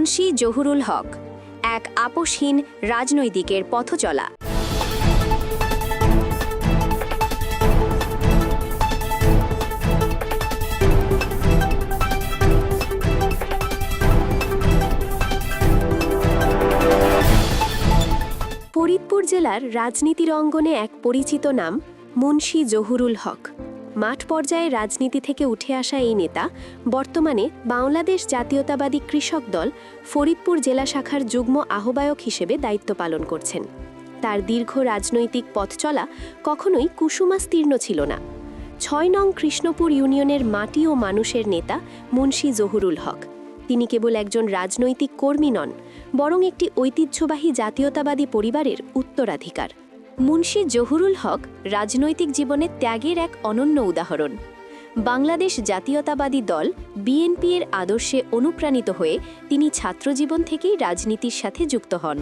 মুন্সি জহুরুল হক এক আপোষহীন রাজনৈতিকের পথচলা। ফরিদপুর জেলার রাজনীতির অঙ্গনে এক পরিচিত নাম মুন্সি জহুরুল হক। মাঠ পর্যায়ে রাজনীতি থেকে উঠে আসা এই নেতা বর্তমানে বাংলাদেশ জাতীয়তাবাদী কৃষক দল ফরিদপুর জেলা শাখার যুগ্ম আহ্বায়ক হিসেবে দায়িত্ব পালন করছেন। তার দীর্ঘ রাজনৈতিক পথচলা কখনোই কুসুমাস্তীর্ণ ছিল না। ৬ নং কৃষ্ণপুর ইউনিয়নের মাটি ও মানুষের নেতা মুন্সি জহুরুল হক। তিনি কেবল একজন রাজনৈতিক কর্মী নন, বরং একটি ঐতিহ্যবাহী জাতীয়তাবাদী পরিবারের উত্তরাধিকার। মুন্সি জহুরুল হক রাজনৈতিক জীবনে ত্যাগের এক অনন্য উদাহরণ। বাংলাদেশ জাতীয়তাবাদী দল বিএনপি এর আদর্শে অনুপ্রাণিত হয়ে তিনি ছাত্রজীবন থেকেই রাজনীতির সাথে যুক্ত হন।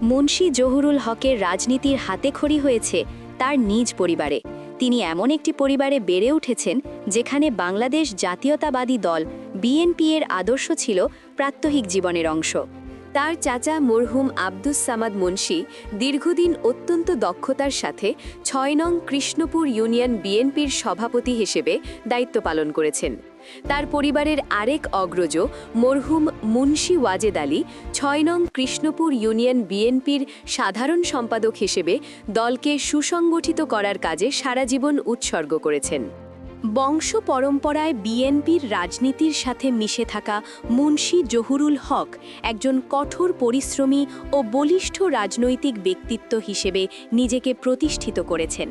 মুন্সি জহুরুল হকের রাজনীতির হাতেখড়ি হয়েছে তার নিজ পরিবারে। তিনি এমন একটি পরিবারে বেড়ে উঠেছেন যেখানে বাংলাদেশ জাতীয়তাবাদী দল বিএনপি এর আদর্শ ছিল প্রাত্যহিক জীবনের অংশ। তার চাচা মরহুম আব্দুস সামাদ মুন্সি দীর্ঘদিন অত্যন্ত দক্ষতার সাথে ৬ নং কৃষ্ণপুর ইউনিয়ন বিএনপির সভাপতি হিসেবে দায়িত্ব পালন করেছেন। তার পরিবারের আরেক অগ্রজ মরহুম মুন্সি ওয়াজেদ আলী ৬ নং কৃষ্ণপুর ইউনিয়ন বিএনপির সাধারণ সম্পাদক হিসেবে দলকে সুসংগঠিত করার কাজে সারা জীবন উৎসর্গ করেছেন। বংশ পরম্পরায় বিএনপির রাজনীতির সাথে মিশে থাকা মুন্সি জহুরুল হক একজন কঠোর পরিশ্রমী ও বলিষ্ঠ রাজনৈতিক ব্যক্তিত্ব হিসেবে নিজেকে প্রতিষ্ঠিত করেছেন।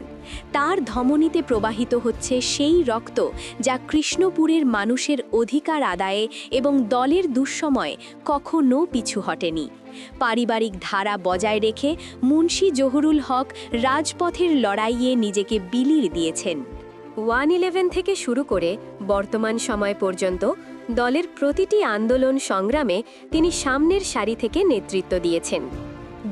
তার ধমনীতে প্রবাহিত হচ্ছে সেই রক্ত যা কৃষ্ণপুরের মানুষের অধিকার আদায়ে এবং দলের দুঃসময়ে কখনো পিছু হটেনি। পারিবারিক ধারা বজায় রেখে মুন্সি জহুরুল হক রাজপথের লড়াইয়ে নিজেকে বিলিয়ে দিয়েছেন। 111 থেকে শুরু করে বর্তমান সময় পর্যন্ত দলের প্রতিটি আন্দোলন সংগ্রামে তিনি সামনের সারি থেকে নেতৃত্ব দিয়েছেন।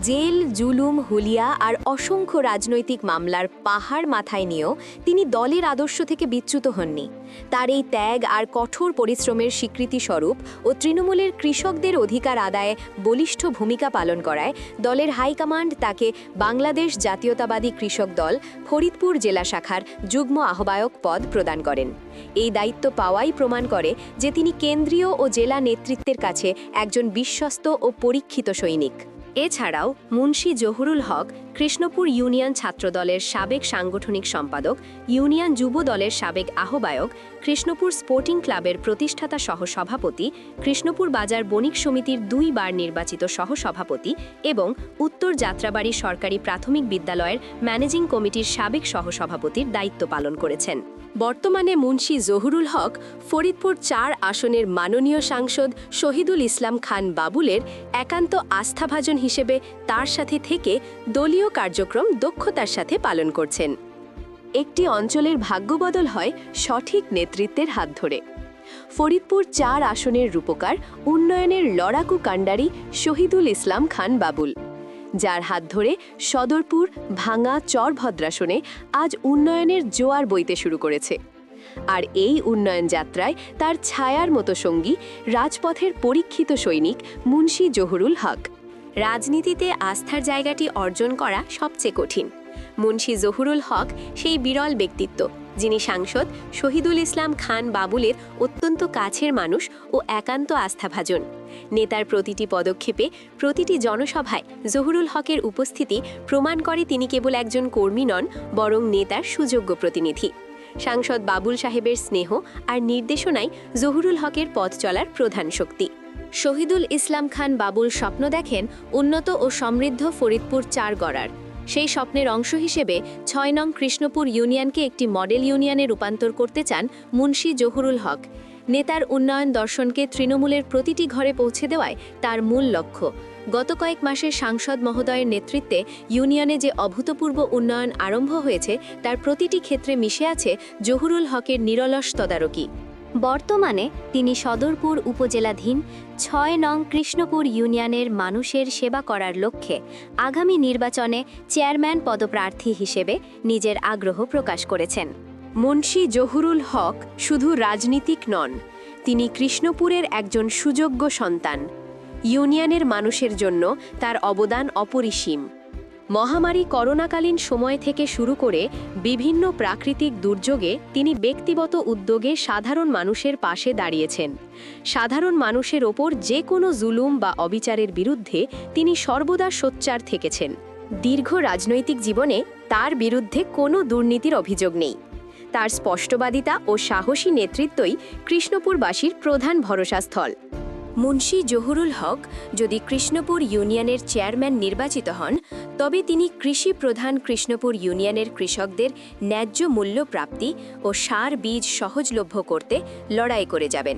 জেল, জুলুম, হুলিয়া আর অসংখ্য রাজনৈতিক মামলার পাহাড় মাথায় নিয়েও তিনি দলের আদর্শ থেকে বিচ্যুত হননি। তার এই ত্যাগ আর কঠোর পরিশ্রমের স্বীকৃতিস্বরূপ ও তৃণমূলের কৃষকদের অধিকার আদায়ে বলিষ্ঠ ভূমিকা পালন করায় দলের হাইকমান্ড তাকে বাংলাদেশ জাতীয়তাবাদী কৃষক দল ফরিদপুর জেলা শাখার যুগ্ম আহ্বায়ক পদ প্রদান করেন। এই দায়িত্ব পাওয়াই প্রমাণ করে যে তিনি কেন্দ্রীয় ও জেলা নেতৃত্বের কাছে একজন বিশ্বস্ত ও পরীক্ষিত সৈনিক। এছাড়াও মুন্সি জহুরুল হক কৃষ্ণপুর ইউনিয়ন ছাত্রদলের সাবেক সাংগঠনিক সম্পাদক, ইউনিয়ন যুব দলের সাবেক আহ্বায়ক, কৃষ্ণপুর স্পোর্টিং ক্লাবের প্রতিষ্ঠাতা সহসভাপতি, কৃষ্ণপুর বাজার বণিক সমিতির 2 বার নির্বাচিত সহসভাপতি এবং উত্তর যাত্রাবাড়ি সরকারি প্রাথমিক বিদ্যালয়ের ম্যানেজিং কমিটির সাবেক সহসভাপতির দায়িত্ব পালন করেছেন। বর্তমানে মুন্সি জহুরুল হক ফরিদপুর 4 আসনের মাননীয় সাংসদ শহীদুল ইসলাম খান বাবুলের একান্ত আস্থাভাজন হিসেবে তার সাথে থেকে দলীয় কার্যক্রম দক্ষতার সাথে পালন করছেন। একটি অঞ্চলের ভাগ্যবদল হয় সঠিক নেতৃত্বের হাত ধরে। ফরিদপুর 4 আসনের রূপকার উন্নয়নের লড়াকু কাণ্ডারি শহীদুল ইসলাম খান বাবুল, যার হাত ধরে সদরপুর, ভাঙা, চরভদ্রাসনে আজ উন্নয়নের জোয়ার বইতে শুরু করেছে। আর এই উন্নয়ন যাত্রায় তার ছায়ার মতো সঙ্গী রাজপথের পরীক্ষিত সৈনিক মুন্সি জহুরুল হক। রাজনীতিতে আস্থার জায়গাটি অর্জন করা সবচেয়ে কঠিন। মুন্সি জহুরুল হক সেই বিরল ব্যক্তিত্ব যিনি সাংসদ শহীদুল ইসলাম খান বাবুলের অত্যন্ত কাছের মানুষ ও একান্ত আস্থাভাজন। নেতার প্রতিটি পদক্ষেপে, প্রতিটি জনসভায় জহুরুল হকের উপস্থিতি প্রমাণ করে তিনি কেবল একজন কর্মী নন, বরং নেতার সুযোগ্য প্রতিনিধি। সাংসদ বাবুল সাহেবের স্নেহ আর নির্দেশনাই জহুরুল হকের পথ চলার প্রধান শক্তি। শহীদুল ইসলাম খান বাবুল স্বপ্ন দেখেন উন্নত ও সমৃদ্ধ ফরিদপুর 4 গড়ার। সেই স্বপ্নের অংশ হিসেবে 6 নং কৃষ্ণপুর ইউনিয়নকে একটি মডেল ইউনিয়নে রূপান্তর করতে চান মুন্সি জহুরুল হক। নেতার উন্নয়ন দর্শনকে তৃণমূলের প্রতিটি ঘরে পৌঁছে দেওয়ায় তার মূল লক্ষ্য। গত কয়েক মাসে সাংসদ মহোদয়ের নেতৃত্বে ইউনিয়নে যে অভূতপূর্ব উন্নয়ন আরম্ভ হয়েছে তার প্রতিটি ক্ষেত্রে মিশে আছে জহুরুল হকের নিরলস তদারকি। বর্তমানে তিনি সদরপুর উপজেলাধীন 6 নং কৃষ্ণপুর ইউনিয়নের মানুষের সেবা করার লক্ষ্যে আগামী নির্বাচনে চেয়ারম্যান পদপ্রার্থী হিসেবে নিজের আগ্রহ প্রকাশ করেছেন। মুন্সি জহুরুল হক শুধু রাজনীতিক নন, তিনি কৃষ্ণপুরের একজন সুযোগ্য সন্তান। ইউনিয়নের মানুষের জন্য তার অবদান অপরিসীম। মহামারী করোনাকালীন সময় থেকে শুরু করে বিভিন্ন প্রাকৃতিক দুর্যোগে তিনি ব্যক্তিগত উদ্যোগে সাধারণ মানুষের পাশে দাঁড়িয়েছেন। সাধারণ মানুষের ওপর যে কোনো জুলুম বা অবিচারের বিরুদ্ধে তিনি সর্বদা সোচ্চার থেকেছেন। দীর্ঘ রাজনৈতিক জীবনে তার বিরুদ্ধে কোনো দুর্নীতির অভিযোগ নেই। তার স্পষ্টবাদিতা ও সাহসী নেতৃত্বই কৃষ্ণপুরবাসীর প্রধান ভরসাস্থল। মুন্সী জহুরুল হক যদি কৃষ্ণপুর ইউনিয়নের চেয়ারম্যান নির্বাচিত হন, তবে তিনি কৃষি প্রধান কৃষ্ণপুর ইউনিয়নের কৃষকদের ন্যায্য মূল্য প্রাপ্তি ও সার বীজ সহজলভ্য করতে লড়াই করে যাবেন।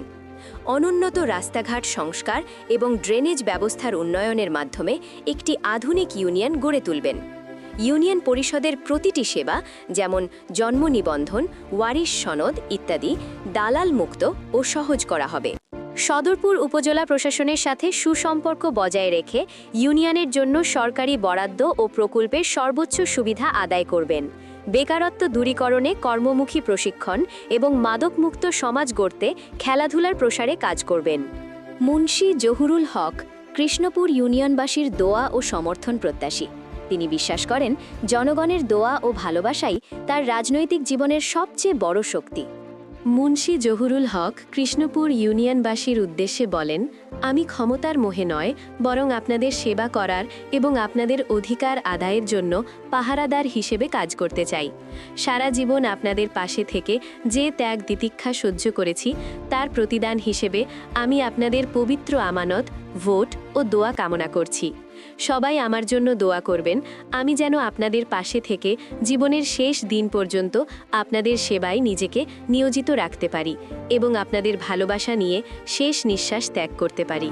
অনুন্নত রাস্তাঘাট সংস্কার এবং ড্রেনেজ ব্যবস্থার উন্নয়নের মাধ্যমে একটি আধুনিক ইউনিয়ন গড়ে তুলবেন। ইউনিয়ন পরিষদের প্রতিটি সেবা, যেমন জন্ম নিবন্ধন, ওয়ারিশ সনদ ইত্যাদি, দালাল মুক্ত ও সহজ করা হবে। সদরপুর উপজেলা প্রশাসনের সাথে সুসম্পর্ক বজায় রেখে ইউনিয়নের জন্য সরকারি বরাদ্দ ও প্রকল্পের সর্বোচ্চ সুবিধা আদায় করবেন। বেকারত্ব দূরীকরণে কর্মমুখী প্রশিক্ষণ এবং মাদকমুক্ত সমাজ গড়তে খেলাধুলার প্রসারে কাজ করবেন। মুন্সী জহুরুল হক কৃষ্ণপুর ইউনিয়নবাসীর দোয়া ও সমর্থন প্রত্যাশী। তিনি বিশ্বাস করেন, জনগণের দোয়া ও ভালোবাসাই তার রাজনৈতিক জীবনের সবচেয়ে বড় শক্তি। মুন্সী জহুরুল হক কৃষ্ণপুর ইউনিয়নবাসীর উদ্দেশ্যে বলেন, আমি ক্ষমতার মোহে নয়, বরং আপনাদের সেবা করার এবং আপনাদের অধিকার আদায়ের জন্য পাহারাদার হিসেবে কাজ করতে চাই। সারা জীবন আপনাদের পাশে থেকে যে ত্যাগ তিতিক্ষা সহ্য করেছি, তার প্রতিদান হিসেবে আমি আপনাদের পবিত্র আমানত, ভোট ও দোয়া কামনা করছি। সবাই আমার জন্য দোয়া করবেন, আমি যেন আপনাদের পাশে থেকে জীবনের শেষ দিন পর্যন্ত আপনাদের সেবায় নিজেকে নিয়োজিত রাখতে পারি এবং আপনাদের ভালোবাসা নিয়ে শেষ নিঃশ্বাস ত্যাগ করতে পারি।